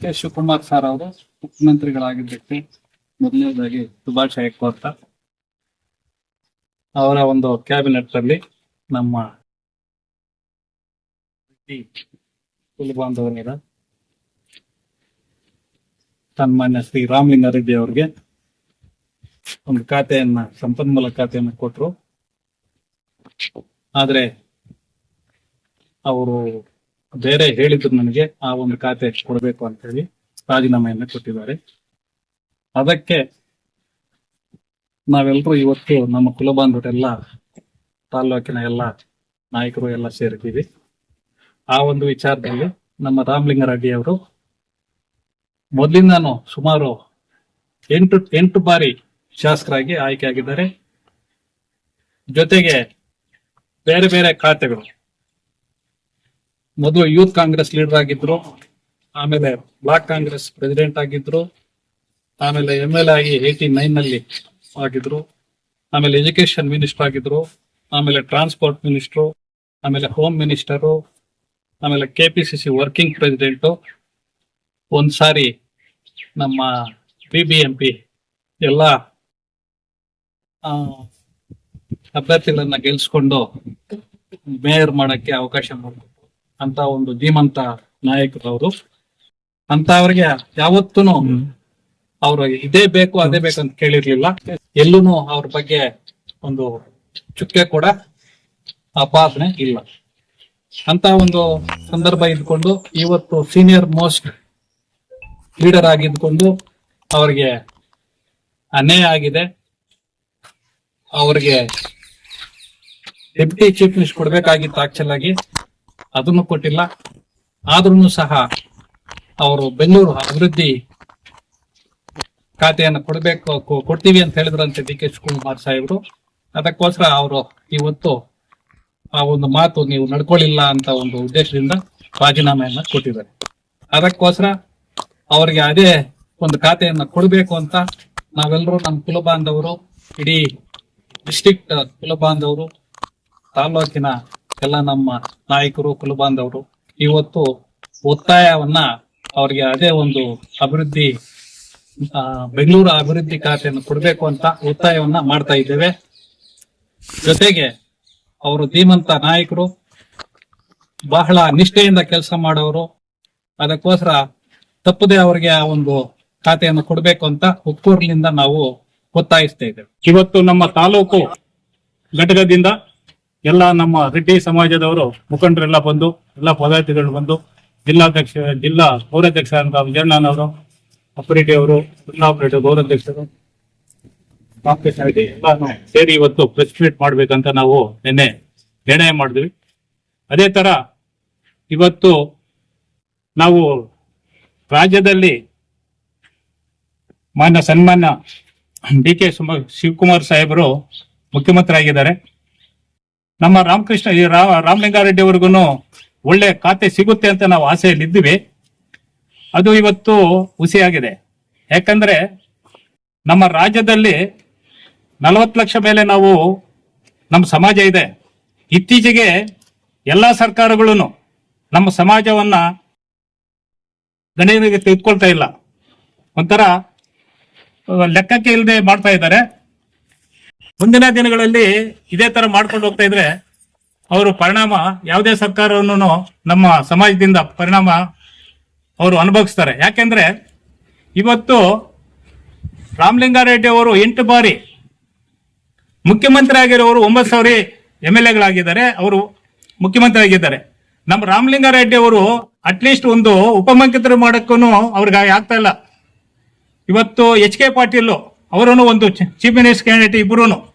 K Shivakumar sir ಅವರು ಮುಖ್ಯಮಂತ್ರಿಗಳಾಗಿದ್ದಕ್ಕೆ ಮೊದಲನೇದಾಗಿ ಶುಭಾಶಯ ಕೋರ್ತಾ ಅವರ ಒಂದು ಕ್ಯಾಬಿನೆಟ್ ಅಲ್ಲಿ ನಮ್ಮ ಕುಲಬಾಂಧವರ ಸನ್ಮಾನ್ಯ ಶ್ರೀ ರಾಮಲಿಂಗಾರೆಡ್ಡಿ ಅವರಿಗೆ ಒಂದು ಖಾತೆಯನ್ನ ಸಂಪನ್ಮೂಲ ಖಾತೆಯನ್ನು ಕೊಟ್ಟರು. ಆದ್ರೆ ಅವರು ಬೇರೆ ಹೇಳಿದ್ರು ನನಗೆ ಆ ಒಂದು ಖಾತೆ ಕೊಡಬೇಕು ಅಂತ ಹೇಳಿ ರಾಜೀನಾಮೆಯನ್ನು ಕೊಟ್ಟಿದ್ದಾರೆ. ಅದಕ್ಕೆ ನಾವೆಲ್ಲರೂ ಇವತ್ತು ನಮ್ಮ ಕುಲಬಾಂಧವರೆಲ್ಲ ತಾಲ್ಲೂಕಿನ ಎಲ್ಲ ನಾಯಕರು ಎಲ್ಲ ಸೇರಿದ್ದೀವಿ. ಆ ಒಂದು ವಿಚಾರದಲ್ಲಿ ನಮ್ಮ ರಾಮಲಿಂಗಾರೆಡ್ಡಿ ಅವರು ಮೊದಲಿಂದಾನು ಸುಮಾರು 8 ಬಾರಿ ಶಾಸಕರಾಗಿ ಆಯ್ಕೆ ಆಗಿದ್ದಾರೆ. ಜೊತೆಗೆ ಬೇರೆ ಬೇರೆ ಖಾತೆಗಳು, ಮೊದಲು ಯೂತ್ ಕಾಂಗ್ರೆಸ್ ಲೀಡರ್ ಆಗಿದ್ರು, ಆಮೇಲೆ ಬ್ಲಾಕ್ ಕಾಂಗ್ರೆಸ್ ಪ್ರೆಸಿಡೆಂಟ್ ಆಗಿದ್ರು, ಆಮೇಲೆ MLA ಆಗಿ 89 ನಲ್ಲಿ ಆಗಿದ್ರು, ಆಮೇಲೆ ಎಜುಕೇಶನ್ ಮಿನಿಸ್ಟರ್ ಆಗಿದ್ರು, ಆಮೇಲೆ ಟ್ರಾನ್ಸ್ಪೋರ್ಟ್ ಮಿನಿಸ್ಟ್ರು, ಆಮೇಲೆ ಹೋಮ್ ಮಿನಿಸ್ಟರು, ಆಮೇಲೆ KPCC ವರ್ಕಿಂಗ್ ಪ್ರೆಸಿಡೆಂಟು, ಒಂದ್ಸಾರಿ ನಮ್ಮ BBMP ಎಲ್ಲ ಅಭ್ಯರ್ಥಿಗಳನ್ನ ಗೆಲ್ಸ್ಕೊಂಡು ಮೇಯರ್ ಮಾಡಕ್ಕೆ ಅವಕಾಶ ಮಾಡಿಕೊಟ್ಟು ಅಂತ ಒಂದು ಧೀಮಂತ ನಾಯಕರು ಅವರು. ಅಂತ ಅವ್ರಿಗೆ ಯಾವತ್ತೂ ಅವ್ರು ಇದೇ ಬೇಕು ಅದೇ ಬೇಕು ಅಂತ ಕೇಳಿರ್ಲಿಲ್ಲ. ಎಲ್ಲೂ ಅವ್ರ ಬಗ್ಗೆ ಒಂದು ಚುಕ್ಕೆ ಕೂಡ ಅಪಾದನೆ ಇಲ್ಲ. ಅಂತ ಒಂದು ಸಂದರ್ಭ ಇದ್ಕೊಂಡು ಇವತ್ತು ಸೀನಿಯರ್ ಮೋಸ್ಟ್ ಲೀಡರ್ ಆಗಿದ್ಕೊಂಡು ಅವ್ರಿಗೆ ಅನ್ಯಾಯ ಆಗಿದೆ. ಅವ್ರಿಗೆ ಡೆಪ್ಯೂಟಿ ಚೀಫ್ ಮಿನಿಸ್ಟರ್ ಕೊಡ್ಬೇಕಾಗಿತ್ತು ಆಕ್ಚುಲ್ ಆಗಿ, ಅದನ್ನು ಕೊಟ್ಟಿಲ್ಲ. ಆದ್ರೂ ಸಹ ಅವರು ಬೆಂಗಳೂರು ಅಭಿವೃದ್ಧಿ ಖಾತೆಯನ್ನು ಕೊಡ್ತೀವಿ ಅಂತ ಹೇಳಿದ್ರಂತೆ DK ಶಿವಕುಮಾರ್ ಸಾಹೇಬರು. ಅದಕ್ಕೋಸ್ಕರ ಅವರು ಇವತ್ತು ಆ ಒಂದು ಮಾತು ನೀವು ನಡ್ಕೊಳ್ಳಿಲ್ಲ ಅಂತ ಒಂದು ಉದ್ದೇಶದಿಂದ ರಾಜೀನಾಮೆಯನ್ನ ಕೊಟ್ಟಿದ್ದಾರೆ. ಅದಕ್ಕೋಸ್ಕರ ಅವ್ರಿಗೆ ಅದೇ ಒಂದು ಖಾತೆಯನ್ನ ಕೊಡಬೇಕು ಅಂತ ನಾವೆಲ್ಲರೂ ನಮ್ಮ ಕುಲಬಾಂಧವರು, ಇಡೀ ಡಿಸ್ಟ್ರಿಕ್ಟ್ ಕುಲಬಾಂಧವರು, ತಾಲೂಕಿನ ಎಲ್ಲ ನಮ್ಮ ನಾಯಕರು ಕುಲಬಾಂಧವರು ಇವತ್ತು ಒತ್ತಾಯವನ್ನ ಅವ್ರಿಗೆ ಅದೇ ಒಂದು ಅಭಿವೃದ್ಧಿ ಬೆಂಗಳೂರು ಅಭಿವೃದ್ಧಿ ಖಾತೆಯನ್ನು ಕೊಡಬೇಕು ಅಂತ ಒತ್ತಾಯವನ್ನ ಮಾಡ್ತಾ ಇದ್ದೇವೆ. ಜೊತೆಗೆ ಅವರು ಧೀಮಂತ ನಾಯಕರು, ಬಹಳ ನಿಷ್ಠೆಯಿಂದ ಕೆಲಸ ಮಾಡೋರು. ಅದಕ್ಕೋಸ್ಕರ ತಪ್ಪದೆ ಅವರಿಗೆ ಆ ಒಂದು ಖಾತೆಯನ್ನು ಕೊಡಬೇಕು ಅಂತ ಹುಕ್ಕೂರಿನಿಂದ ನಾವು ಒತ್ತಾಯಿಸ್ತಾ ಇದ್ದೇವೆ. ಇವತ್ತು ನಮ್ಮ ತಾಲೂಕು ಘಟಕದಿಂದ ಎಲ್ಲ ನಮ್ಮ ರೆಡ್ಡಿ ಸಮಾಜದವರು ಮುಖಂಡರೆಲ್ಲ ಬಂದು, ಎಲ್ಲ ಪದಾಧಿಕಾರಿಗಳು ಬಂದು, ಜಿಲ್ಲಾ ಪೌರಾಧ್ಯಕ್ಷ ಅಂತ ವಿಜಯಣ್ಣನವರು, ಆಪರೇಟಿವ್ ಅವರು, ಜಿಲ್ಲಾ ಆಪರೇಟಿವ್ ಗೌರವಾಧ್ಯಕ್ಷರು, ಕಾಂಗ್ರೆಸ್ ಎಲ್ಲಾನು ಸೇರಿ ಇವತ್ತು ಪ್ರೆಸ್ ಮೀಟ್ ಮಾಡ್ಬೇಕಂತ ನಾವು ನಿನ್ನೆ ನಿರ್ಣಯ ಮಾಡಿದ್ವಿ. ಅದೇ ತರ ಇವತ್ತು ನಾವು ರಾಜ್ಯದಲ್ಲಿ ಸನ್ಮಾನ್ಯ DK ಶಿವಕುಮಾರ್ ಸಾಹೇಬರು ಮುಖ್ಯಮಂತ್ರಿ ಆಗಿದ್ದಾರೆ. ನಮ್ಮ ರಾಮಲಿಂಗಾರೆಡ್ಡಿ ಅವ್ರಿಗೂ ಒಳ್ಳೆ ಖಾತೆ ಸಿಗುತ್ತೆ ಅಂತ ನಾವು ಆಸೆಯಲ್ಲಿದ್ದೀವಿ. ಅದು ಇವತ್ತು ಹುಸಿಯಾಗಿದೆ. ಯಾಕಂದ್ರೆ ನಮ್ಮ ರಾಜ್ಯದಲ್ಲಿ 40 ಲಕ್ಷ ಮೇಲೆ ನಾವು ನಮ್ಮ ಸಮಾಜ ಇದೆ. ಇತ್ತೀಚೆಗೆ ಎಲ್ಲಾ ಸರ್ಕಾರಗಳು ನಮ್ಮ ಸಮಾಜವನ್ನ ಗಣನೆಗೆ ತೆಗೆದುಕೊಳ್ತಾ ಇಲ್ಲ, ಒಂಥರ ಲೆಕ್ಕಕ್ಕೆ ಇಲ್ಲದೆ ಮಾಡ್ತಾ ಇದ್ದಾರೆ. ಮುಂದಿನ ದಿನಗಳಲ್ಲಿ ಇದೇ ತರ ಮಾಡ್ಕೊಂಡು ಹೋಗ್ತಾ ಇದ್ರೆ ಅವರು ಪರಿಣಾಮ, ಯಾವುದೇ ಸರ್ಕಾರವನ್ನು ನಮ್ಮ ಸಮಾಜದಿಂದ ಪರಿಣಾಮ ಅವರು ಅನುಭವಿಸ್ತಾರೆ. ಯಾಕೆಂದ್ರೆ ಇವತ್ತು ರಾಮಲಿಂಗಾರೆಡ್ಡಿ ಅವರು 8 ಬಾರಿ ಮುಖ್ಯಮಂತ್ರಿ ಆಗಿರೋರು 9,000 MLAಗಳಾಗಿದ್ದಾರೆ, ಅವರು ಮುಖ್ಯಮಂತ್ರಿ ಆಗಿದ್ದಾರೆ. ನಮ್ಮ ರಾಮಲಿಂಗಾರೆಡ್ಡಿ ಅವರು ಅಟ್ಲೀಸ್ಟ್ ಒಂದು ಉಪಮುಖ್ಯಮಂತ್ರಿ ಮಾಡಕ್ಕೂ ಅವ್ರಿಗೆ ಆಗ್ತಾ ಇಲ್ಲ. ಇವತ್ತು HK ಪಾಟೀಲ್ ಅವರೂ ಒಂದು ಚೀಫ್ ಮಿನಿಸ್ಟರ್ ಕ್ಯಾಂಡಿಡೇಟ್, ಇಬ್ಬರೂ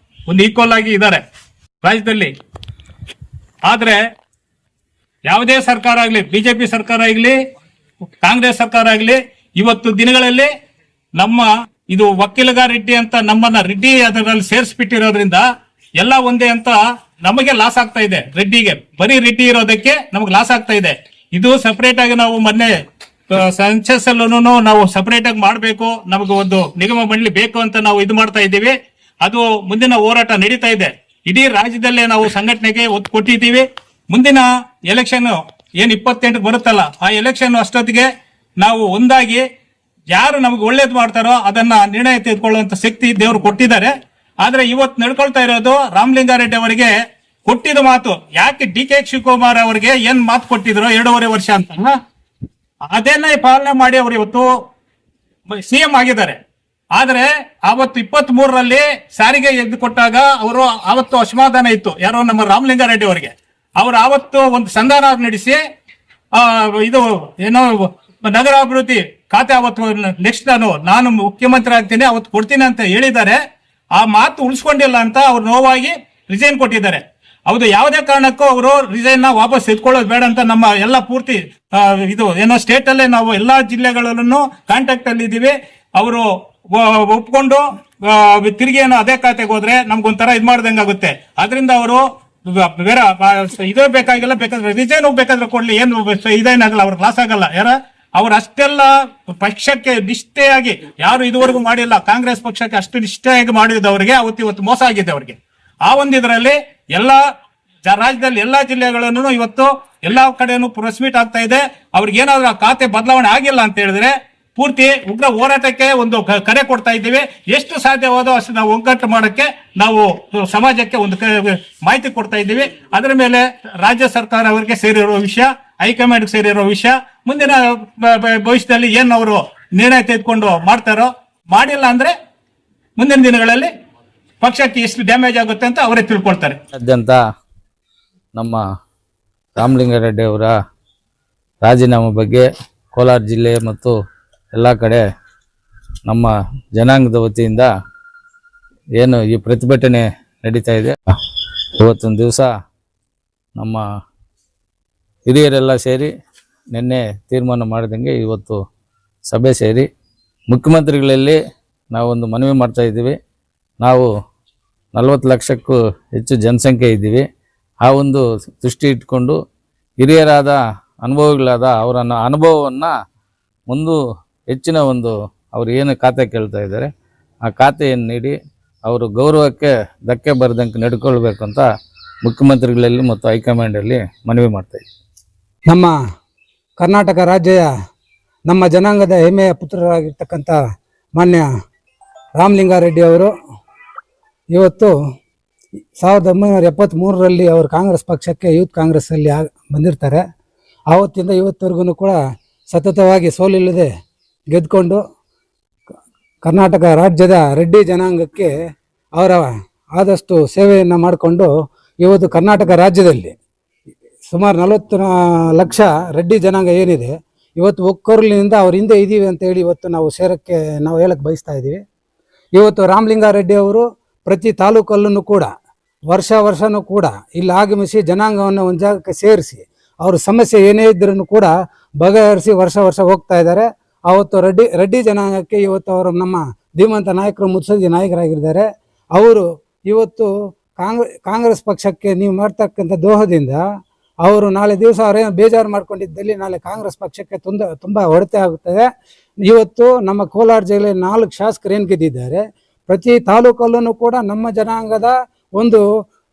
ಒಂದು ಈಕ್ವಲ್ ಆಗಿ ಇದ್ದಾರೆ ರಾಜ್ಯದಲ್ಲಿ. ಆದ್ರೆ ಯಾವುದೇ ಸರ್ಕಾರ ಆಗ್ಲಿ, BJP ಸರ್ಕಾರ ಆಗ್ಲಿ, ಕಾಂಗ್ರೆಸ್ ಸರ್ಕಾರ ಆಗ್ಲಿ, ಇವತ್ತು ದಿನಗಳಲ್ಲಿ ನಮ್ಮ ಇದು ವಕೀಲಗಾರೆಡ್ಡಿ ಅಂತ ನಮ್ಮನ್ನ ರೆಡ್ಡಿ ಅದರಲ್ಲಿ ಸೇರಿಸ್ಬಿಟ್ಟಿರೋದ್ರಿಂದ ಎಲ್ಲ ಒಂದೇ ಅಂತ ನಮಗೆ ಲಾಸ್ ಆಗ್ತಾ ಇದೆ. ರೆಡ್ಡಿಗೆ ಬರೀ ರೆಡ್ಡಿ ಇರೋದಕ್ಕೆ ನಮಗೆ ಲಾಸ್ ಆಗ್ತಾ ಇದೆ. ಇದು ಸಪರೇಟ್ ಆಗಿ ನಾವು ಮೊನ್ನೆ ಸೆನ್ಸಸ್ ಅಲ್ಲೂ ನಾವು ಸಪರೇಟ್ ಆಗಿ ಮಾಡಬೇಕು, ನಮಗೆ ಒಂದು ನಿಗಮ ಮಂಡಳಿ ಬೇಕು ಅಂತ ನಾವು ಇದು ಮಾಡ್ತಾ ಇದ್ದೀವಿ. ಅದು ಮುಂದಿನ ಹೋರಾಟ ನಡೀತಾ ಇದೆ. ಇಡೀ ರಾಜ್ಯದಲ್ಲೇ ನಾವು ಸಂಘಟನೆಗೆ ಒತ್ತು ಕೊಟ್ಟಿದ್ದೀವಿ. ಮುಂದಿನ ಎಲೆಕ್ಷನ್ ಏನ್ 28 ಬರುತ್ತಲ್ಲ, ಆ ಎಲೆಕ್ಷನ್ ಅಷ್ಟೊತ್ತಿಗೆ ನಾವು ಒಂದಾಗಿ ಯಾರು ನಮ್ಗೆ ಒಳ್ಳೇದು ಮಾಡ್ತಾರೋ ಅದನ್ನ ನಿರ್ಣಯ ತೆಗೆದುಕೊಳ್ಳುವಂತ ಶಕ್ತಿ ದೇವರು ಕೊಟ್ಟಿದ್ದಾರೆ. ಆದ್ರೆ ಇವತ್ತು ನಡ್ಕೊಳ್ತಾ ಇರೋದು ರಾಮಲಿಂಗಾರೆಡ್ಡಿ ಅವರಿಗೆ ಕೊಟ್ಟಿದ ಮಾತು, ಯಾಕೆ ಡಿ.ಕೆ. ಶಿವಕುಮಾರ್ ಅವರಿಗೆ ಏನ್ ಮಾತು ಕೊಟ್ಟಿದ್ರು 2.5 ವರ್ಷ ಅಂತ, ಅದನ್ನ ಪಾಲನೆ ಮಾಡಿ ಅವರು ಇವತ್ತು ಸಿಎಂ ಆಗಿದ್ದಾರೆ. ಆದ್ರೆ ಅವತ್ತು 23ರಲ್ಲಿ ಸಾರಿಗೆ ಎದ್ದು ಕೊಟ್ಟಾಗ ಅವರು ಅವತ್ತು ಅಸಮಾಧಾನ ಇತ್ತು, ಯಾರೋ ನಮ್ಮ ರಾಮಲಿಂಗಾರೆಡ್ಡಿ ಅವರಿಗೆ. ಅವರು ಅವತ್ತು ಒಂದು ಸಂಧಾನ ನಡೆಸಿ ಇದು ಏನೋ ನಗರಾಭಿವೃದ್ಧಿ ಖಾತೆ ಅವತ್ತು ನೆಕ್ಸ್ಟ್ ನಾನು ಮುಖ್ಯಮಂತ್ರಿ ಆಗ್ತೀನಿ ಅವತ್ತು ಕೊಡ್ತೀನಿ ಅಂತ ಹೇಳಿದ್ದಾರೆ. ಆ ಮಾತು ಉಳಿಸ್ಕೊಂಡಿಲ್ಲ ಅಂತ ಅವ್ರು ನೋವಾಗಿ ರಿಸೈನ್ ಕೊಟ್ಟಿದ್ದಾರೆ. ಹೌದು, ಯಾವುದೇ ಕಾರಣಕ್ಕೂ ಅವರು ರಿಸೈನ್ ವಾಪಸ್ ಎತ್ಕೊಳ್ಳೋದು ಬೇಡ ಅಂತ ನಮ್ಮ ಎಲ್ಲ ಪೂರ್ತಿ ಇದು ಏನೋ ಸ್ಟೇಟ್ ಅಲ್ಲೇ ನಾವು ಎಲ್ಲಾ ಜಿಲ್ಲೆಗಳಲ್ಲೂ ಕಾಂಟ್ಯಾಕ್ಟ್ ಅಲ್ಲಿ ಇದ್ದೀವಿ. ಅವರು ಒಪ್ಕೊಂಡು ತಿರುಗಿ ಏನೋ ಅದೇ ಖಾತೆಗೆ ಹೋದ್ರೆ ನಮ್ಗೊಂಥರ ಇದ್ ಮಾಡ್ದಂಗೆ ಆಗುತ್ತೆ. ಅದರಿಂದ ಅವರು ಬೇರೆ ಇದೇ ಬೇಕಾಗಿಲ್ಲ, ಬೇಕಾದ್ರೆ ರಿಸೈನ್ ಬೇಕಾದ್ರೆ ಕೊಡ್ಲಿ, ಏನು ಇದೇನಾಗಲ್ಲ, ಅವ್ರಿಗೆ ಲಾಸ್ ಆಗಲ್ಲ. ಅವ್ರು ಅಷ್ಟೆಲ್ಲ ಪಕ್ಷಕ್ಕೆ ನಿಷ್ಠೆಯಾಗಿ ಯಾರು ಇದುವರೆಗೂ ಮಾಡಿಲ್ಲ, ಕಾಂಗ್ರೆಸ್ ಪಕ್ಷಕ್ಕೆ ಅಷ್ಟು ನಿಷ್ಠೆಯಾಗಿ ಮಾಡಿದವರಿಗೆ ಇವತ್ತು ಮೋಸ ಆಗಿದೆ ಅವ್ರಿಗೆ. ಆ ಒಂದು ಇದರಲ್ಲಿ ಎಲ್ಲಾ ರಾಜ್ಯದಲ್ಲಿ ಎಲ್ಲಾ ಜಿಲ್ಲೆಗಳನ್ನು ಇವತ್ತು ಎಲ್ಲಾ ಕಡೆನೂ ಪ್ರೆಸ್ ಮೀಟ್ ಆಗ್ತಾ ಇದೆ. ಅವ್ರಿಗೆ ಏನಾದ್ರು ಆ ಖಾತೆ ಬದಲಾವಣೆ ಆಗಿಲ್ಲ ಅಂತ ಹೇಳಿದ್ರೆ ಪೂರ್ತಿ ಉಗ್ರ ಹೋರಾಟಕ್ಕೆ ಒಂದು ಕರೆ ಕೊಡ್ತಾ ಇದ್ದೀವಿ. ಎಷ್ಟು ಸಾಧ್ಯವಾದೋ ಅಷ್ಟು ನಾವು ಒಗ್ಗಟ್ಟು ಮಾಡೋಕ್ಕೆ ನಾವು ಸಮಾಜಕ್ಕೆ ಒಂದು ಮಾಹಿತಿ ಕೊಡ್ತಾ ಇದ್ದೀವಿ. ಅದರ ಮೇಲೆ ರಾಜ್ಯ ಸರ್ಕಾರ ಅವರಿಗೆ ಸೇರಿರೋ ವಿಷಯ, ಹೈಕಮಾಂಡ್ ಸೇರಿರೋ ವಿಷಯ, ಮುಂದಿನ ಭವಿಷ್ಯದಲ್ಲಿ ಏನು ಅವರು ನಿರ್ಣಯ ತೆಗೆದುಕೊಂಡು ಮಾಡ್ತಾರೋ, ಮಾಡಿಲ್ಲ ಅಂದ್ರೆ ಮುಂದಿನ ದಿನಗಳಲ್ಲಿ ಪಕ್ಷಕ್ಕೆ ಎಷ್ಟು ಡ್ಯಾಮೇಜ್ ಆಗುತ್ತೆ ಅಂತ ಅವರೇ ತಿಳ್ಕೊಳ್ತಾರೆ. ಆದ್ಯಂತ ನಮ್ಮ ರಾಮಲಿಂಗಾರೆಡ್ಡಿ ಅವರ ರಾಜೀನಾಮೆ ಬಗ್ಗೆ ಕೋಲಾರ ಜಿಲ್ಲೆ ಮತ್ತು ಎಲ್ಲ ಕಡೆ ನಮ್ಮ ಜನಾಂಗದ ವತಿಯಿಂದ ಏನು ಈ ಪ್ರತಿಭಟನೆ ನಡೀತಾ ಇದೆ. ಇವತ್ತೊಂದು ದಿವಸ ನಮ್ಮ ಹಿರಿಯರೆಲ್ಲ ಸೇರಿ ನಿನ್ನೆ ತೀರ್ಮಾನ ಮಾಡಿದಂಗೆ ಇವತ್ತು ಸಭೆ ಸೇರಿ ಮುಖ್ಯಮಂತ್ರಿಗಳಲ್ಲಿ ನಾವೊಂದು ಮನವಿ ಮಾಡ್ತಾ ಇದ್ದೀವಿ. ನಾವು 40 ಲಕ್ಷಕ್ಕೂ ಹೆಚ್ಚು ಜನಸಂಖ್ಯೆ ಇದ್ದೀವಿ. ಆ ಒಂದು ದೃಷ್ಟಿ ಇಟ್ಕೊಂಡು ಹಿರಿಯರಾದ ಅನುಭವಿಗಳಾದ ಅವರ ಅನುಭವವನ್ನು ಮುಂದೆ ಹೆಚ್ಚಿನ ಒಂದು ಅವರು ಏನು ಖಾತೆ ಕೇಳ್ತಾ ಇದ್ದಾರೆ ಆ ಖಾತೆಯನ್ನು ನೀಡಿ ಅವರು ಗೌರವಕ್ಕೆ ಧಕ್ಕೆ ಬರದಂಗೆ ನಡ್ಕೊಳ್ಬೇಕು ಅಂತ ಮುಖ್ಯಮಂತ್ರಿಗಳಲ್ಲಿ ಮತ್ತು ಹೈಕಮಾಂಡಲ್ಲಿ ಮನವಿ ಮಾಡ್ತಾ ಇದ್ದೀವಿ. ನಮ್ಮ ಕರ್ನಾಟಕ ರಾಜ್ಯ ನಮ್ಮ ಜನಾಂಗದ ಹೆಮ್ಮೆಯ ಪುತ್ರರಾಗಿರ್ತಕ್ಕಂಥ ಮಾನ್ಯ ರಾಮಲಿಂಗಾರೆಡ್ಡಿ ಅವರು ಇವತ್ತು 1973ರಲ್ಲಿ ಅವರು ಕಾಂಗ್ರೆಸ್ ಪಕ್ಷಕ್ಕೆ ಯೂತ್ ಕಾಂಗ್ರೆಸ್ಸಲ್ಲಿ ಬಂದಿರ್ತಾರೆ. ಆವತ್ತಿಂದ ಇವತ್ತವರೆಗೂ ಕೂಡ ಸತತವಾಗಿ ಸೋಲಿಲ್ಲದೆ ಗೆದ್ದುಕೊಂಡು ಕರ್ನಾಟಕ ರಾಜ್ಯದ ರೆಡ್ಡಿ ಜನಾಂಗಕ್ಕೆ ಅವರ ಆದಷ್ಟು ಸೇವೆಯನ್ನು ಮಾಡಿಕೊಂಡು ಇವತ್ತು ಕರ್ನಾಟಕ ರಾಜ್ಯದಲ್ಲಿ ಸುಮಾರು 40 ಲಕ್ಷ ರೆಡ್ಡಿ ಜನಾಂಗ ಏನಿದೆ ಇವತ್ತು ಒಕ್ಕೊರಲಿನಿಂದ ಅವ್ರ ಹಿಂದೆ ಇದ್ದೀವಿ ಅಂತೇಳಿ ಇವತ್ತು ನಾವು ಸೇರಕ್ಕೆ ನಾವು ಹೇಳಕ್ಕೆ ಬಯಸ್ತಾ ಇದ್ದೀವಿ. ಇವತ್ತು ರಾಮಲಿಂಗಾರೆಡ್ಡಿ ಅವರು ಪ್ರತಿ ತಾಲೂಕಲ್ಲೂ ಕೂಡ ವರ್ಷನೂ ಕೂಡ ಇಲ್ಲಿ ಆಗಮಿಸಿ ಜನಾಂಗವನ್ನು ಒಂದು ಜಾಗಕ್ಕೆ ಸೇರಿಸಿ ಅವ್ರ ಸಮಸ್ಯೆ ಏನೇ ಇದ್ರೂ ಕೂಡ ಬಗೆಹರಿಸಿ ವರ್ಷ ಹೋಗ್ತಾ ಇದ್ದಾರೆ. ಅವತ್ತು ರೆಡ್ಡಿ ಜನಾಂಗಕ್ಕೆ ಇವತ್ತು ಅವರು ನಮ್ಮ ಧೀಮಂತ ನಾಯಕರು, ಮುತ್ಸದ್ದಿ ನಾಯಕರಾಗಿದ್ದಾರೆ. ಅವರು ಇವತ್ತು ಕಾಂಗ್ರೆಸ್ ಪಕ್ಷಕ್ಕೆ ನೀವು ಮಾಡ್ತಕ್ಕಂಥ ದ್ರೋಹದಿಂದ ಅವರು ನಾಳೆ ದಿವಸ ಅವರೇನು ಬೇಜಾರು ಮಾಡ್ಕೊಂಡಿದ್ದಲ್ಲಿ ನಾಳೆ ಕಾಂಗ್ರೆಸ್ ಪಕ್ಷಕ್ಕೆ ತುಂಬ ಹೊಡೆತ ಆಗುತ್ತದೆ. ಇವತ್ತು ನಮ್ಮ ಕೋಲಾರ ಜಿಲ್ಲೆ 4 ಶಾಸಕರು ಏನು ಗೆದ್ದಿದ್ದಾರೆ. ಪ್ರತಿ ತಾಲೂಕಲ್ಲೂ ಕೂಡ ನಮ್ಮ ಜನಾಂಗದ ಒಂದು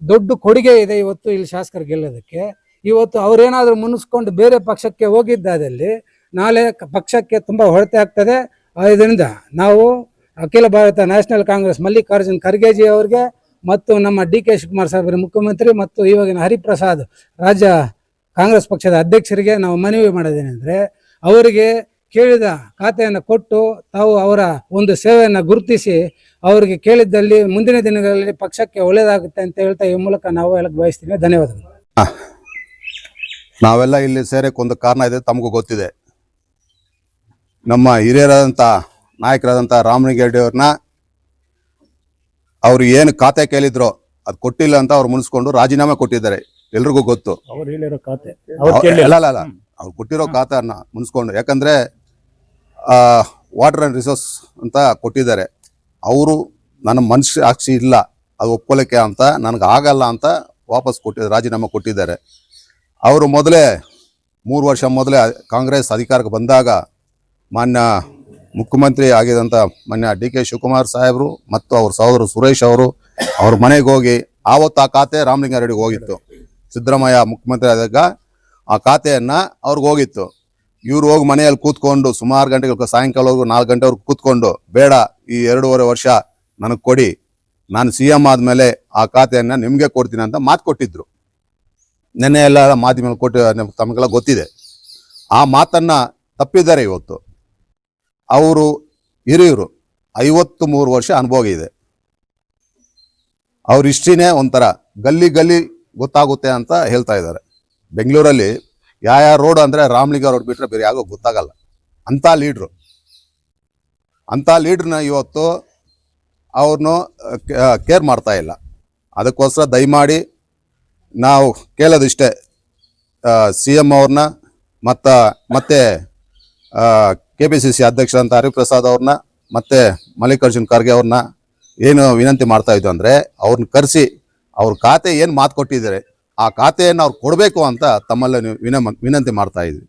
ದೊಡ್ಡ ಕೊಡುಗೆ ಇದೆ ಇವತ್ತು ಇಲ್ಲಿ ಶಾಸಕರು ಗೆಲ್ಲೋದಕ್ಕೆ. ಇವತ್ತು ಅವರೇನಾದರೂ ಮುನ್ನಿಸ್ಕೊಂಡು ಬೇರೆ ಪಕ್ಷಕ್ಕೆ ಹೋಗಿದ್ದಾದಲ್ಲಿ ನಾಳೆ ಪಕ್ಷಕ್ಕೆ ತುಂಬ ಹೊಡೆತ ಆಗ್ತದೆ. ಇದರಿಂದ ನಾವು ಅಖಿಲ ಭಾರತ ನ್ಯಾಷನಲ್ ಕಾಂಗ್ರೆಸ್ ಮಲ್ಲಿಕಾರ್ಜುನ್ ಖರ್ಗೆಜಿ ಅವರಿಗೆ ಮತ್ತು ನಮ್ಮ ಡಿ.ಕೆ. ಶಿವಕುಮಾರ್ ಸಾಹೇಬರ ಮುಖ್ಯಮಂತ್ರಿ ಮತ್ತು ಇವಾಗಿನ ಹರಿಪ್ರಸಾದ್ ರಾಜ್ಯ ಕಾಂಗ್ರೆಸ್ ಪಕ್ಷದ ಅಧ್ಯಕ್ಷರಿಗೆ ನಾವು ಮನವಿ ಮಾಡೋದೇನೆಂದರೆ ಅವರಿಗೆ ಕೇಳಿದ ಖಾತೆಯನ್ನು ಕೊಟ್ಟು ತಾವು ಅವರ ಒಂದು ಸೇವೆಯನ್ನು ಗುರುತಿಸಿ ಅವರಿಗೆ ಕೇಳಿದ್ದಲ್ಲಿ ಮುಂದಿನ ದಿನಗಳಲ್ಲಿ ಪಕ್ಷಕ್ಕೆ ಒಳ್ಳೆಯದಾಗುತ್ತೆ ಅಂತ ಹೇಳ್ತಾ ಈ ಮೂಲಕ ನಾವು ಹೇಳಕ್ಕೆ ಬಯಸ್ತೀವಿ. ಧನ್ಯವಾದಗಳು. ನಾವೆಲ್ಲ ಇಲ್ಲಿ ಸೇರಕ್ಕೆ ಒಂದು ಕಾರಣ ಇದೆ, ತಮಗೂ ಗೊತ್ತಿದೆ. ನಮ್ಮ ಹಿರಿಯರಾದಂಥ ನಾಯಕರಾದಂಥ ರಾಮಲಿಂಗಾರೆಡ್ಡಿ ಅವ್ರನ್ನ ಅವ್ರು ಏನು ಖಾತೆ ಕೇಳಿದ್ರು ಅದು ಕೊಟ್ಟಿಲ್ಲ ಅಂತ ಅವ್ರು ಮುನ್ಸ್ಕೊಂಡು ರಾಜೀನಾಮೆ ಕೊಟ್ಟಿದ್ದಾರೆ. ಎಲ್ರಿಗೂ ಗೊತ್ತು. ಅಲ್ಲ ಅವ್ರು ಕೊಟ್ಟಿರೋ ಖಾತೆಯನ್ನ ಮುನ್ಸ್ಕೊಂಡು, ಯಾಕಂದ್ರೆ ವಾಟರ್ ಅಂಡ್ ರಿಸೋರ್ಸ್ ಅಂತ ಕೊಟ್ಟಿದ್ದಾರೆ. ಅವರು ನನ್ನ ಮನುಷ್ಯ ಸಾಕ್ಷಿ ಇಲ್ಲ ಅದು ಒಪ್ಕೊಳ್ಳೋಕ್ಕೆ ಅಂತ ನನಗೆ ಆಗಲ್ಲ ಅಂತ ವಾಪಸ್ ರಾಜೀನಾಮೆ ಕೊಟ್ಟಿದ್ದಾರೆ. ಅವರು ಮೊದಲೇ 3 ವರ್ಷ ಮೊದಲೇ ಕಾಂಗ್ರೆಸ್ ಅಧಿಕಾರಕ್ಕೆ ಬಂದಾಗ ಮಾನ್ಯ ಮುಖ್ಯಮಂತ್ರಿ ಆಗಿದಂಥ ಮಾನ್ಯ ಡಿ.ಕೆ. ಶಿವಕುಮಾರ್ ಸಾಹೇಬರು ಮತ್ತು ಅವ್ರ ಸಹೋದರ ಸುರೇಶ್ ಅವರು ಅವ್ರ ಮನೆಗೆ ಹೋಗಿ ಆವತ್ತು ಆ ಖಾತೆ ರಾಮಲಿಂಗಾರೆಡ್ಡಿಗೆ ಹೋಗಿತ್ತು. ಸಿದ್ದರಾಮಯ್ಯ ಮುಖ್ಯಮಂತ್ರಿ ಆದಾಗ ಆ ಖಾತೆಯನ್ನು ಅವ್ರಿಗೆ ಹೋಗಿತ್ತು. ಇವ್ರು ಹೋಗಿ ಮನೆಯಲ್ಲಿ ಕೂತ್ಕೊಂಡು ಸುಮಾರು ಗಂಟೆಗಳು ಸಾಯಂಕಾಲವರೆಗೂ 4 ಗಂಟೆವರೆಗೂ ಕೂತ್ಕೊಂಡು ಬೇಡ ಈ 2.5 ವರ್ಷ ನನಗೆ ಕೊಡಿ, ನಾನು CM ಆದಮೇಲೆ ಆ ಖಾತೆಯನ್ನು ನಿಮಗೆ ಕೊಡ್ತೀನಿ ಅಂತ ಮಾತು ಕೊಟ್ಟಿದ್ರು. ನೆನ್ನೆ ಎಲ್ಲ ಮಾಧ್ಯಮ ಕೊಟ್ಟು ತಮಗೆಲ್ಲ ಗೊತ್ತಿದೆ. ಆ ಮಾತನ್ನು ತಪ್ಪಿದ್ದಾರೆ. ಇವತ್ತು ಅವರು ಹಿರಿಯರು 53 ವರ್ಷ ಅನುಭವ ಇದೆ. ಅವ್ರ ಹಿಸ್ಟ್ರಿನೇ ಒಂಥರ ಗಲ್ಲಿ ಗೊತ್ತಾಗುತ್ತೆ ಅಂತ ಹೇಳ್ತಾ ಇದ್ದಾರೆ. ಬೆಂಗಳೂರಲ್ಲಿ ಯಾವ ರೋಡ್ ಅಂದರೆ ರಾಮಲಿಂಗ ರೋಡ್ ಬಿಟ್ಟರೆ ಬೇರೆ ಯಾರಿಗೂ ಗೊತ್ತಾಗಲ್ಲ. ಅಂಥ ಲೀಡ್ರನ್ನ ಇವತ್ತು ಅವ್ರನ್ನು ಕೇರ್ ಮಾಡ್ತಾ ಇಲ್ಲ. ಅದಕ್ಕೋಸ್ಕರ ದಯಮಾಡಿ ನಾವು ಕೇಳೋದಿಷ್ಟೇ, CM ಅವ್ರನ್ನ ಮತ್ತೆ KPCC ಅಧ್ಯಕ್ಷರಂತ ಹರಿಪ್ರಸಾದ್ ಅವ್ರನ್ನ ಮತ್ತೆ ಮಲ್ಲಿಕಾರ್ಜುನ್ ಖರ್ಗೆ ಅವ್ರನ್ನ ಏನು ವಿನಂತಿ ಮಾಡ್ತಾ ಇದ್ದು ಅಂದರೆ, ಅವ್ರನ್ನ ಕರೆಸಿ ಅವ್ರ ಖಾತೆ ಏನು ಮಾತು ಕೊಟ್ಟಿದ್ದಾರೆ ಆ ಖಾತೆಯನ್ನು ಅವ್ರು ಕೊಡಬೇಕು ಅಂತ ತಮ್ಮಲ್ಲಿ ವಿನಂತಿ ಮಾಡ್ತಾ ಇದ್ವಿ.